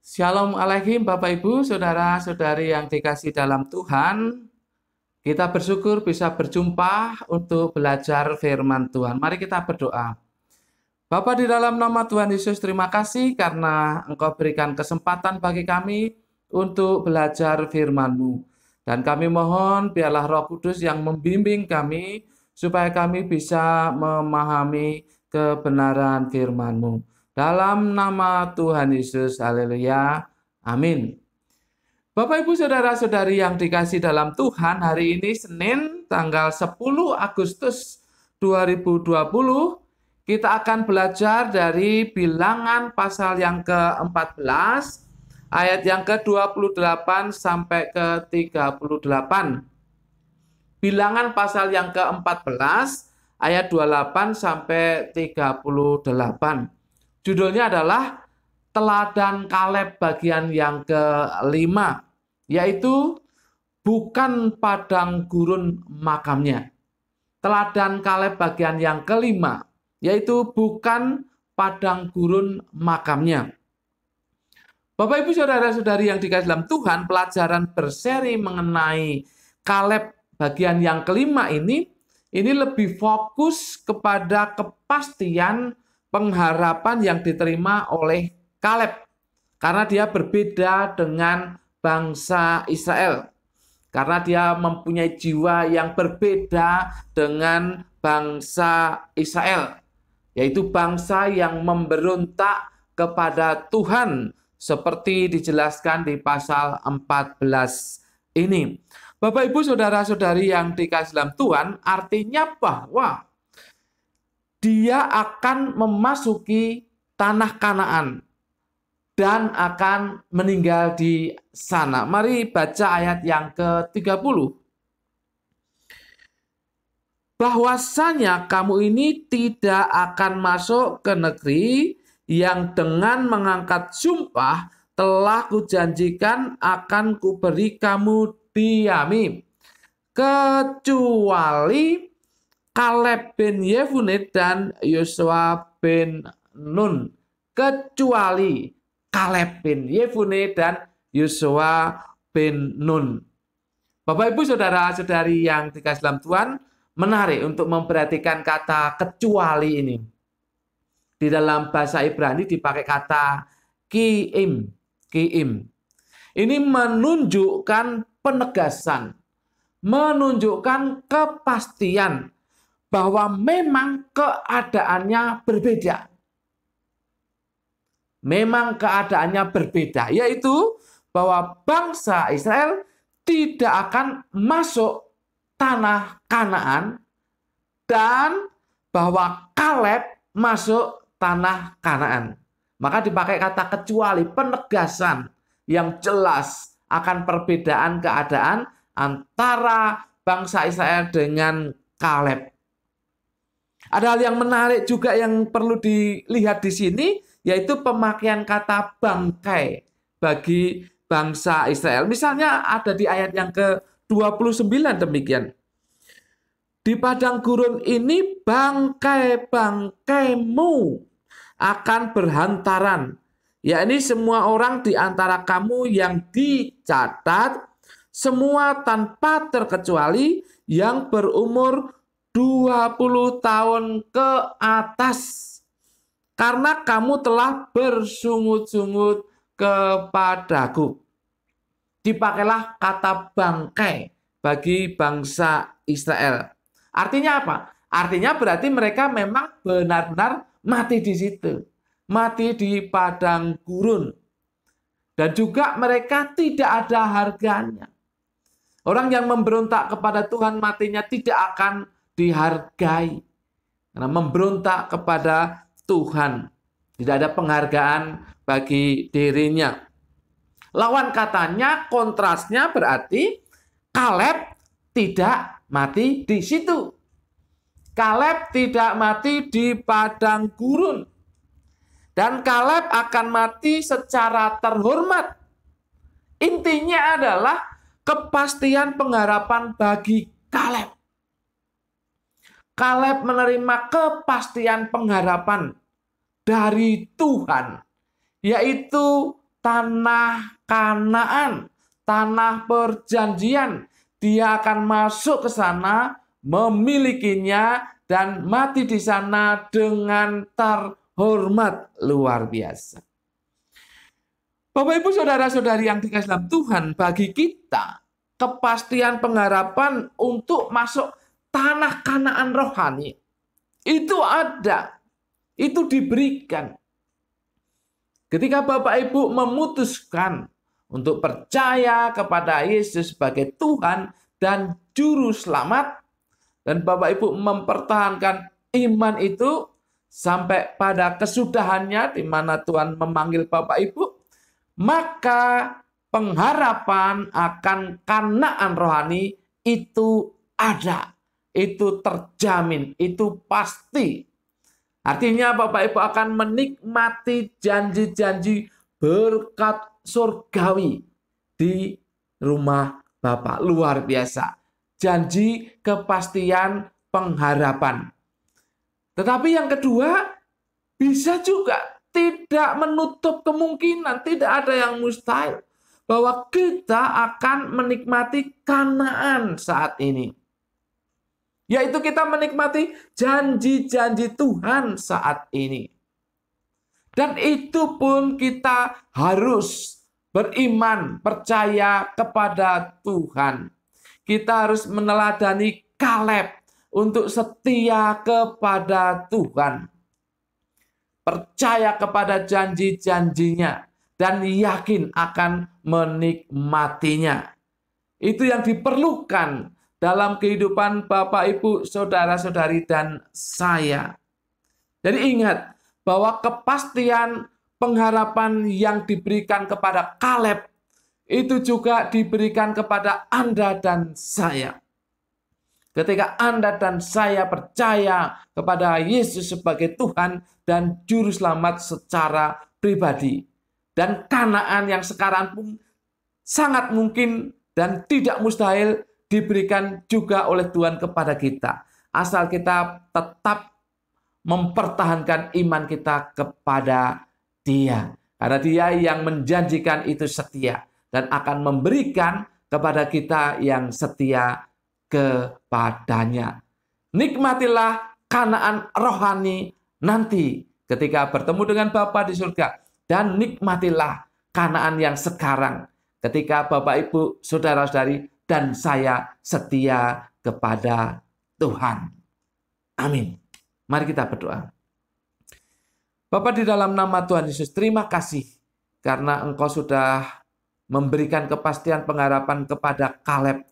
Shalom Alaikum Bapak Ibu, Saudara-saudari yang dikasih dalam Tuhan. Kita bersyukur bisa berjumpa untuk belajar firman Tuhan. Mari kita berdoa. Bapa di dalam nama Tuhan Yesus, terima kasih karena Engkau berikan kesempatan bagi kami untuk belajar firman-Mu. Dan kami mohon biarlah Roh Kudus yang membimbing kami supaya kami bisa memahami kebenaran firman-Mu. Dalam nama Tuhan Yesus, haleluya, amin. Bapak Ibu Saudara-saudari yang dikasih dalam Tuhan, hari ini Senin tanggal 10 Agustus 2020, kita akan belajar dari Bilangan pasal yang ke-14, ayat yang ke-28 sampai ke-38. Bilangan pasal yang ke-14, ayat 28 sampai 38. Judulnya adalah Teladan Kaleb bagian yang kelima, yaitu bukan padang gurun makamnya. Teladan Kaleb bagian yang kelima, yaitu bukan padang gurun makamnya. Bapak Ibu Saudara-saudari yang dikasih dalam Tuhan, pelajaran berseri mengenai Kaleb bagian yang kelima ini lebih fokus kepada kepastian pengharapan yang diterima oleh Kaleb, karena dia berbeda dengan bangsa Israel, karena dia mempunyai jiwa yang berbeda dengan bangsa Israel, yaitu bangsa yang memberontak kepada Tuhan seperti dijelaskan di pasal 14 ini. Bapak Ibu Saudara-saudari yang dikasih dalam Tuhan, artinya bahwa dia akan memasuki tanah Kanaan dan akan meninggal di sana. Mari baca ayat yang ke-30. Bahwasanya kamu ini tidak akan masuk ke negeri yang dengan mengangkat sumpah telah kujanjikan akan kuberi kamu diami, kecuali Kaleb bin Yefune dan Yosua bin Nun. Kecuali Kaleb bin Yefune dan Yosua bin Nun. Bapak Ibu Saudara-saudari yang dikasih dalam Tuhan, menarik untuk memperhatikan kata kecuali ini. Di dalam bahasa Ibrani dipakai kata kiim. Kiim. Ini menunjukkan penegasan, menunjukkan kepastian bahwa memang keadaannya berbeda. Memang keadaannya berbeda, yaitu bahwa bangsa Israel tidak akan masuk tanah Kanaan dan bahwa Kaleb masuk tanah Kanaan. Maka dipakai kata kecuali, penegasan yang jelas akan perbedaan keadaan antara bangsa Israel dengan Kaleb. Ada hal yang menarik juga yang perlu dilihat di sini, yaitu pemakaian kata bangkai bagi bangsa Israel. Misalnya ada di ayat yang ke-29 demikian. Di padang gurun ini bangkai-bangkaimu akan berhantaran, yakni semua orang di antara kamu yang dicatat, semua tanpa terkecuali yang berumur 20 tahun ke atas, karena kamu telah bersungut-sungut kepadaku. Dipakailah kata bangkai bagi bangsa Israel. Artinya apa? Artinya berarti mereka memang benar-benar mati di situ. Mati di padang gurun. Dan juga mereka tidak ada harganya. Orang yang memberontak kepada Tuhan matinya tidak akan dihargai, karena memberontak kepada Tuhan. Tidak ada penghargaan bagi dirinya. Lawan katanya, kontrasnya berarti Kaleb tidak mati di situ. Kaleb tidak mati di padang gurun. Dan Kaleb akan mati secara terhormat. Intinya adalah kepastian pengharapan bagi Kaleb. Kaleb menerima kepastian pengharapan dari Tuhan, yaitu tanah Kanaan, tanah perjanjian. Dia akan masuk ke sana, memilikinya, dan mati di sana dengan terhormat luar biasa. Bapak, Ibu, Saudara-saudari yang dikasihi dalam Tuhan, bagi kita, kepastian pengharapan untuk masuk tanah Kanaan rohani, itu ada, itu diberikan. Ketika Bapak Ibu memutuskan untuk percaya kepada Yesus sebagai Tuhan dan Juru Selamat, dan Bapak Ibu mempertahankan iman itu sampai pada kesudahannya di mana Tuhan memanggil Bapak Ibu, maka pengharapan akan Kanaan rohani itu ada, itu terjamin, itu pasti. Artinya Bapak Ibu akan menikmati janji-janji berkat surgawi di rumah Bapak. Luar biasa. Janji kepastian pengharapan. Tetapi yang kedua, bisa juga tidak menutup kemungkinan, tidak ada yang mustahil, bahwa kita akan menikmati Kanaan saat ini. Yaitu kita menikmati janji-janji Tuhan saat ini. Dan itu pun kita harus beriman, percaya kepada Tuhan. Kita harus meneladani Kaleb untuk setia kepada Tuhan. Percaya kepada janji-janjinya dan yakin akan menikmatinya. Itu yang diperlukan dalam kehidupan Bapak, Ibu, Saudara-saudari, dan saya. Jadi ingat bahwa kepastian pengharapan yang diberikan kepada Kaleb itu juga diberikan kepada Anda dan saya. Ketika Anda dan saya percaya kepada Yesus sebagai Tuhan dan Juru Selamat secara pribadi. Dan Kanaan yang sekarang pun sangat mungkin dan tidak mustahil diberikan juga oleh Tuhan kepada kita. Asal kita tetap mempertahankan iman kita kepada Dia. Karena Dia yang menjanjikan itu setia dan akan memberikan kepada kita yang setia kepadanya. Nikmatilah Kanaan rohani nanti ketika bertemu dengan Bapa di surga. Dan nikmatilah Kanaan yang sekarang ketika Bapak, Ibu, Saudara-saudari, dan saya setia kepada Tuhan. Amin. Mari kita berdoa. Bapa, di dalam nama Tuhan Yesus, terima kasih karena Engkau sudah memberikan kepastian pengharapan kepada Kaleb.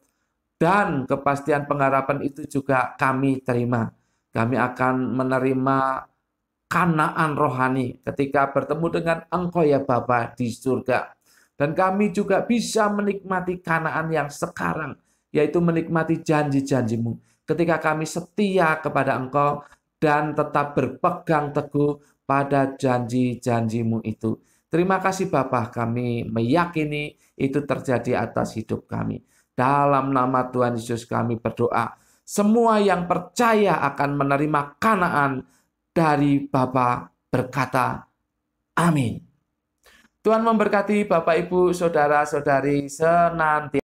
Dan kepastian pengharapan itu juga kami terima. Kami akan menerima Kanaan rohani ketika bertemu dengan Engkau ya Bapa di surga. Dan kami juga bisa menikmati Kanaan yang sekarang, yaitu menikmati janji-janji-Mu. Ketika kami setia kepada Engkau dan tetap berpegang teguh pada janji-janji-Mu itu. Terima kasih Bapa, kami meyakini itu terjadi atas hidup kami. Dalam nama Tuhan Yesus kami berdoa. Semua yang percaya akan menerima Kanaan dari Bapa berkata, amin. Tuhan memberkati Bapak, Ibu, Saudara-saudari senantiasa.